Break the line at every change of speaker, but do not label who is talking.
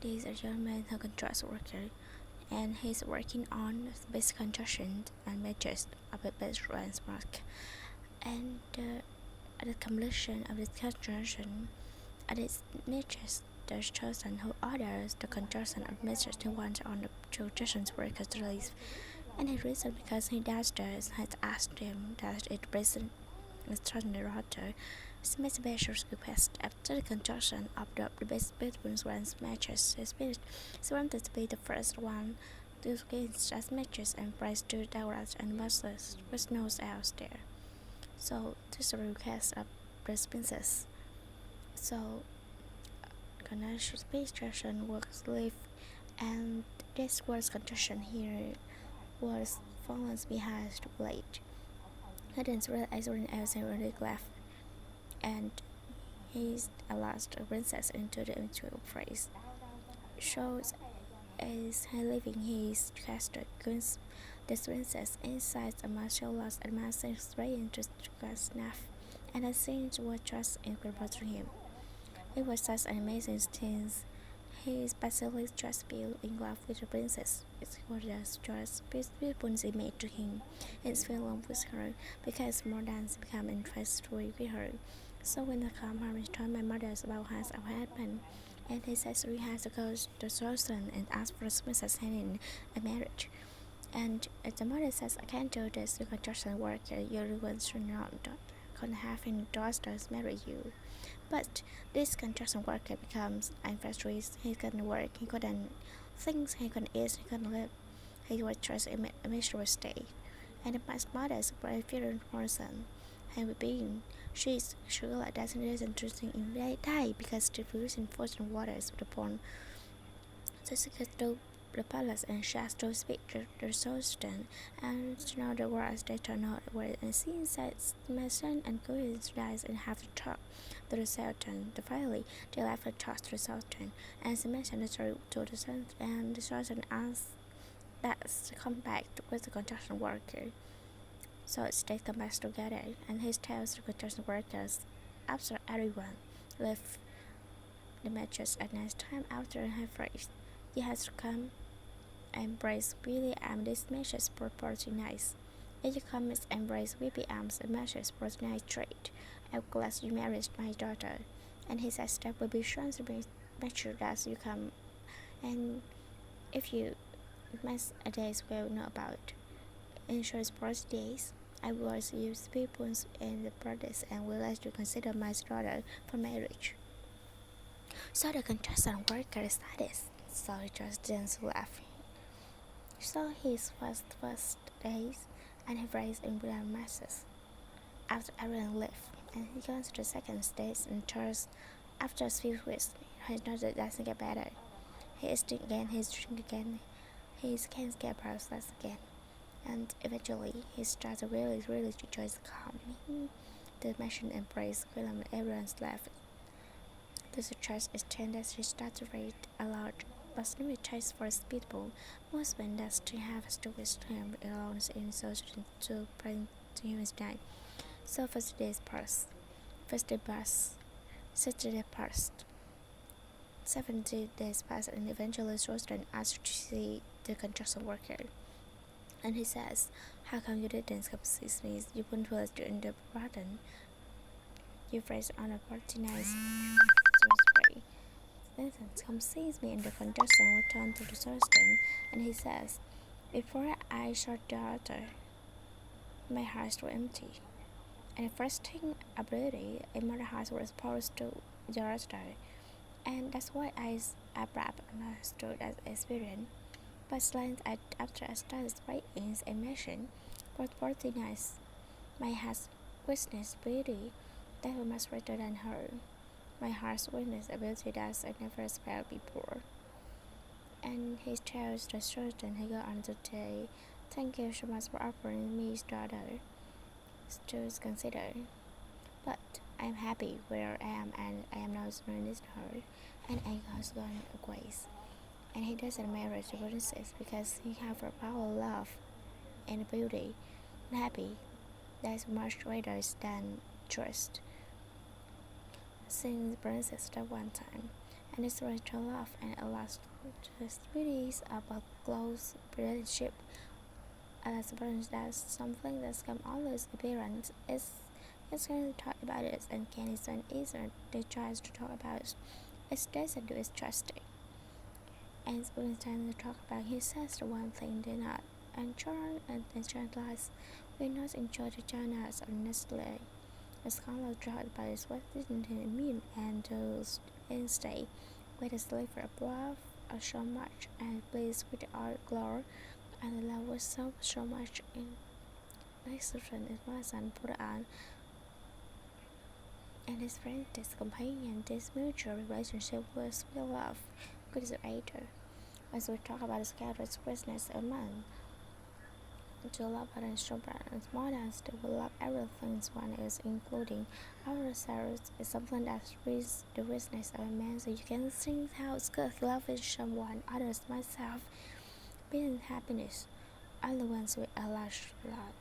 is a German contract worker, and he's working on space construction and matches of a base mark. And at the completion of the construction, at its matches, the chosen who orders the construction of matches to want on the construction workers to leave. And he reasoned because he downstairs had asked him that it present extraordinary order. Smith Basher's request after the construction of the base between Grant's matches. He wanted to be the first one to gain such matches and prize to Douglas and Buses with no else there. So this is the request of the princess. So Ganesh space station was live, and this was construction here was fallen behind the blade. I didn't realize when else already left, and he allows the princess into the interior phrase. Shows as he leaving his castle guns the princess inside a martial arts and master straight into the snuff, and the scenes were just incredible to him. It was such an amazing scene. He is basically just fell in love with the princess. It was just beautiful image to him. He fell in love with her because more than become interested with her. So when I come home and told my mother about what happened, and he says he has to go to the Sultan and ask for Princess Helen a marriage. And the mother says, I can't do this, you can just work, you're going to not having daughters marry you. But this construction worker becomes infatuated. He couldn't work, he couldn't think, he couldn't eat, he couldn't live. He was just a miserable state. And my mother's very person. And being she's sure doesn't interesting in die because the freezing frozen waters upon the palace and shast to speak the Sultan, and to know the words they turn out where and seeing that my son and Koreans dies and have to talk to the Sultan. The finally they left to talk to the Sultan and they mentioned the story to the Sultan, and the Sultan asked that to come back with the construction worker. So they come back together, and he tells the construction workers after everyone left the matches at night time after her phrase, he has to come embrace Willie and this matches for party nights. If you come embrace Willie Arms and matches for night trade, I'm glad you married my daughter. And he says that will be sure to make sure that you come, and if you miss a days will know about insurance party days, I will use people in the parties and will let you consider my daughter for marriage. So the contestant worker studies, so he just didn't laugh. So his first days, and he raised in grand masses. After everyone left, and he goes to the second stage and third. After a few weeks, he noticed it doesn't get better. He is drink again, he's drink again, he can't get paralyzed again. And eventually, he starts to really enjoy calming the mission embrace when everyone's left. The church is that he starts to read aloud, but no taste for people. Most men that still have to wish him alone in social to bring to him his time. So first days passed, first day passed, 60 days passed, 70 days passed, and eventually Sultan asked to see the construction worker. And he says, how come you didn't come see me? You wouldn't realize during the garden. You phrase on a party night. Vincent comes sees me in the construction return to the Sultan, and he says, before I shot the other, my heart was empty. And the first thing ability in my heart was opposed to the other. And that's why I perhaps understood that experience. But after I started writing a mission for 40 nights, my heart's witness beauty that was much greater than her. My heart's witness ability that I never felt before. And he tells the Sultan he got on to say, thank you so much for offering me his daughter to consider. But I'm happy where I am, and I am not running her, and I has gone away. And he doesn't marry the princess because he have a power, love, and beauty, and happy. That's much greater than trust. Since the princess that one time, and it's ready to love and it lasts just 3 days about close relationship. As parents, that's something that's come always appearance. It's going to talk about it and can is an easier they tries to talk about it. It doesn't do is trusting. And when time to talk about he says the one thing they're not. And children and lies will not enjoy the channels honestly. It's kind of talk about is what didn't mean and those instead where the sliver above are so much and please with the art glory and the love was so much in exception is my son put on and his friend, his companion, this mutual relationship was real love, good as a writer. As we talk about the scattered expressness of man, to love and children and small as to love everything one is including ourselves is something that reads the richness of a man so you can see how it's good loving someone, others myself, being happiness, other ones with a large love.